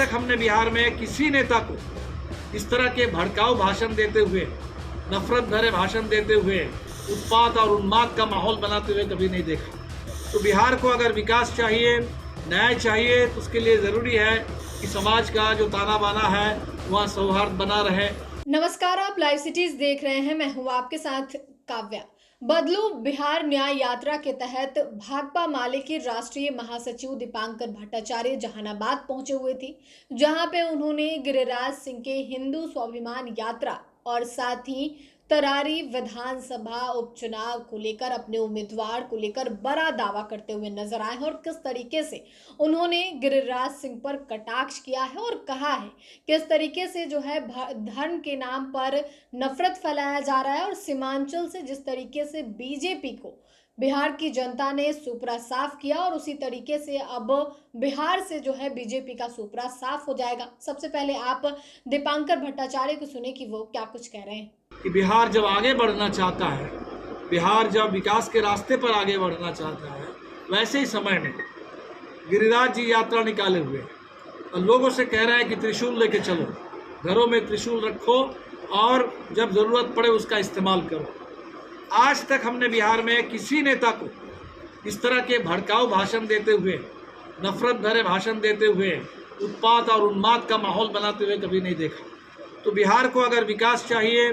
तक हमने बिहार में किसी नेता को इस तरह के भड़काऊ भाषण देते हुए, नफरत भरे भाषण देते हुए, उत्पात और उन्माद का माहौल बनाते हुए कभी नहीं देखा। तो बिहार को अगर विकास चाहिए, न्याय चाहिए, तो उसके लिए ज़रूरी है कि समाज का जो ताना बाना है वहाँ सौहार्द बना रहे। नमस्कार, आप लाइव सिटीज देख रहे हैं। मैं हूँ आपके साथ काव्या। बदलू बिहार न्याय यात्रा के तहत भाकपा माले के राष्ट्रीय महासचिव दीपांकर भट्टाचार्य जहानाबाद पहुंचे हुए थे, जहां पे उन्होंने गिरिराज सिंह के हिंदू स्वाभिमान यात्रा और साथ ही तरारी विधानसभा उपचुनाव को लेकर अपने उम्मीदवार को लेकर बड़ा दावा करते हुए नजर आए हैं और किस तरीके से उन्होंने गिरिराज सिंह पर कटाक्ष किया है और कहा है किस तरीके से जो है धर्म के नाम पर नफरत फैलाया जा रहा है और सीमांचल से जिस तरीके से बीजेपी को बिहार की जनता ने सुपरा साफ किया और उसी तरीके से अब बिहार से जो है बीजेपी का सुपरा साफ हो जाएगा। सबसे पहले आप दीपांकर भट्टाचार्य को सुने कि वो क्या कुछ कह रहे हैं। कि बिहार जब आगे बढ़ना चाहता है, बिहार जब विकास के रास्ते पर आगे बढ़ना चाहता है, वैसे ही समय में गिरिराज जी यात्रा निकाले हुए और लोगों से कह रहे हैं कि त्रिशूल लेके चलो, घरों में त्रिशूल रखो और जब ज़रूरत पड़े उसका इस्तेमाल करो। आज तक हमने बिहार में किसी नेता को इस तरह के भड़काऊ भाषण देते हुए, नफरत भरे भाषण देते हुए, उत्पात और उन्माद का माहौल बनाते हुए कभी नहीं देखा। तो बिहार को अगर विकास चाहिए,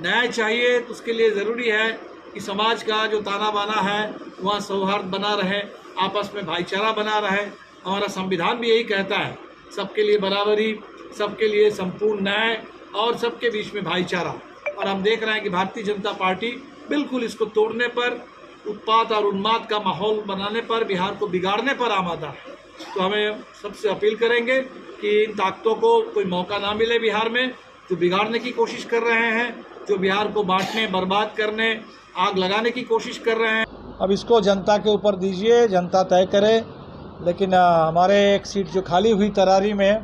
न्याय चाहिए, तो उसके लिए ज़रूरी है कि समाज का जो ताना बाना है वहाँ सौहार्द बना रहे, आपस में भाईचारा बना रहे। हमारा संविधान भी यही कहता है, सबके लिए बराबरी, सबके लिए संपूर्ण न्याय और सबके बीच में भाईचारा। और हम देख रहे हैं कि भारतीय जनता पार्टी बिल्कुल इसको तोड़ने पर, उत्पात और उन्माद का माहौल बनाने पर, बिहार को बिगाड़ने पर आमादा है। तो हमें सबसे अपील करेंगे कि इन ताकतों को कोई मौका ना मिले बिहार में, जो बिगाड़ने की कोशिश कर रहे हैं, जो बिहार को बांटने, बर्बाद करने, आग लगाने की कोशिश कर रहे हैं। अब इसको जनता के ऊपर दीजिए, जनता तय करे। लेकिन हमारे एक सीट जो खाली हुई तरारी में,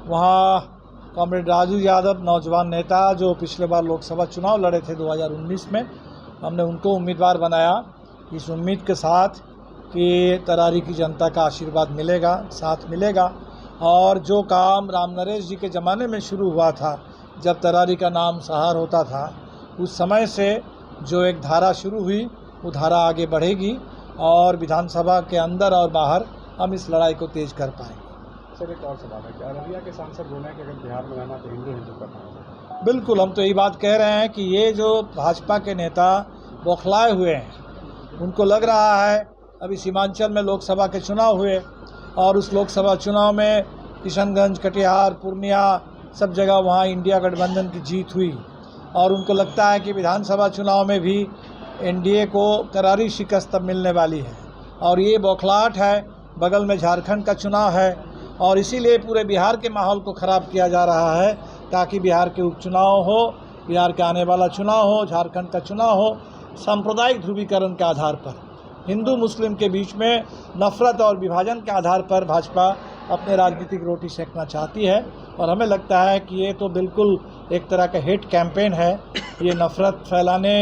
वहाँ कॉमरेड राजू यादव नौजवान नेता जो पिछले बार लोकसभा चुनाव लड़े थे 2019 में, हमने उनको उम्मीदवार बनाया इस उम्मीद के साथ कि तरारी की जनता का आशीर्वाद मिलेगा, साथ मिलेगा। और जो काम राम नरेश जी के ज़माने में शुरू हुआ था, जब तरारी का नाम सहार होता था, उस समय से जो एक धारा शुरू हुई वो धारा आगे बढ़ेगी और विधानसभा के अंदर और बाहर हम इस लड़ाई को तेज कर पाएंगे। सर, एक और सवाल है, क्या अररिया के सांसद बोले हैं कि अगर बिहार में रहना तो हिंदू हिंदू करना होगा? बिल्कुल, हम तो यही बात कह रहे हैं कि ये जो भाजपा के नेता बौखलाए हुए हैं, उनको लग रहा है अभी सीमांचल में लोकसभा के चुनाव हुए और उस लोकसभा चुनाव में किशनगंज, कटिहार, पूर्णिया सब जगह वहाँ इंडिया गठबंधन की जीत हुई और उनको लगता है कि विधानसभा चुनाव में भी एनडीए को करारी शिकस्त मिलने वाली है। और ये बौखलाहट है, बगल में झारखंड का चुनाव है और इसीलिए पूरे बिहार के माहौल को ख़राब किया जा रहा है ताकि बिहार के उपचुनाव हो, बिहार का आने वाला चुनाव हो, झारखंड का चुनाव हो, सांप्रदायिक ध्रुवीकरण के आधार पर, हिंदू मुस्लिम के बीच में नफरत और विभाजन के आधार पर भाजपा अपने राजनीतिक रोटी सेकना चाहती है। और हमें लगता है कि ये तो बिल्कुल एक तरह का हेट कैंपेन है, ये नफरत फैलाने,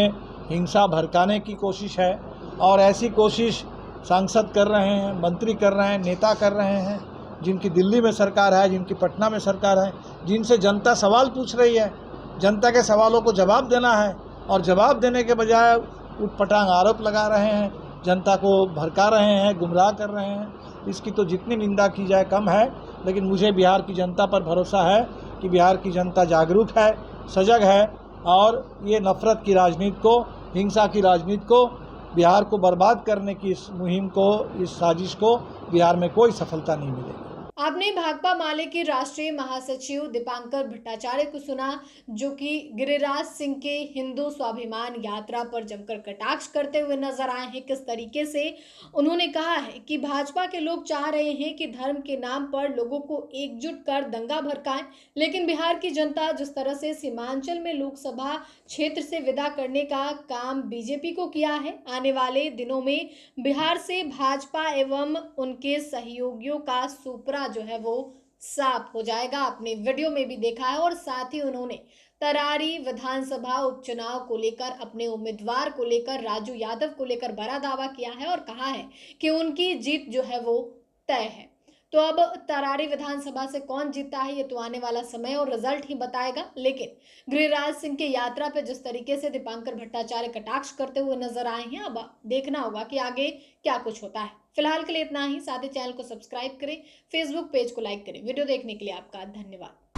हिंसा भड़काने की कोशिश है। और ऐसी कोशिश सांसद कर रहे हैं, मंत्री कर रहे हैं, नेता कर रहे हैं, जिनकी दिल्ली में सरकार है, जिनकी पटना में सरकार है, जिनसे जनता सवाल पूछ रही है। जनता के सवालों को जवाब देना है और जवाब देने के बजाय उटपटांग आरोप लगा रहे हैं, जनता को भड़का रहे हैं, गुमराह कर रहे हैं। इसकी तो जितनी निंदा की जाए कम है। लेकिन मुझे बिहार की जनता पर भरोसा है कि बिहार की जनता जागरूक है, सजग है और ये नफरत की राजनीति को, हिंसा की राजनीति को, बिहार को बर्बाद करने की इस मुहिम को, इस साजिश को बिहार में कोई सफलता नहीं मिलेगी। आपने भाकपा माले के राष्ट्रीय महासचिव दीपांकर भट्टाचार्य को सुना, जो कि गिरिराज सिंह के हिंदू स्वाभिमान यात्रा पर जमकर कटाक्ष करते हुए नजर आए हैं। किस तरीके से उन्होंने कहा है कि भाजपा के लोग चाह रहे हैं कि धर्म के नाम पर लोगों को एकजुट कर दंगा भड़काएं, लेकिन बिहार की जनता जिस तरह से सीमांचल में लोकसभा क्षेत्र से विदा करने का काम बीजेपी को किया है, आने वाले दिनों में बिहार से भाजपा एवं उनके सहयोगियों का सुपरा जो है वो साफ हो जाएगा। आपने वीडियो में भी देखा है। और साथ ही उन्होंने तरारी विधानसभा उपचुनाव को लेकर, अपने उम्मीदवार को लेकर, राजू यादव को लेकर बड़ा दावा किया है और कहा है कि उनकी जीत जो है वो तय है। तो अब तरारी विधानसभा से कौन जीता है ये तो आने वाला समय और रिजल्ट ही बताएगा। लेकिन गिरिराज सिंह की यात्रा पे जिस तरीके से दीपांकर भट्टाचार्य कटाक्ष करते हुए नजर आए हैं, अब देखना होगा कि आगे क्या कुछ होता है। फिलहाल के लिए इतना ही। साथ ही चैनल को सब्सक्राइब करें, फेसबुक पेज को लाइक करें। वीडियो देखने के लिए आपका धन्यवाद।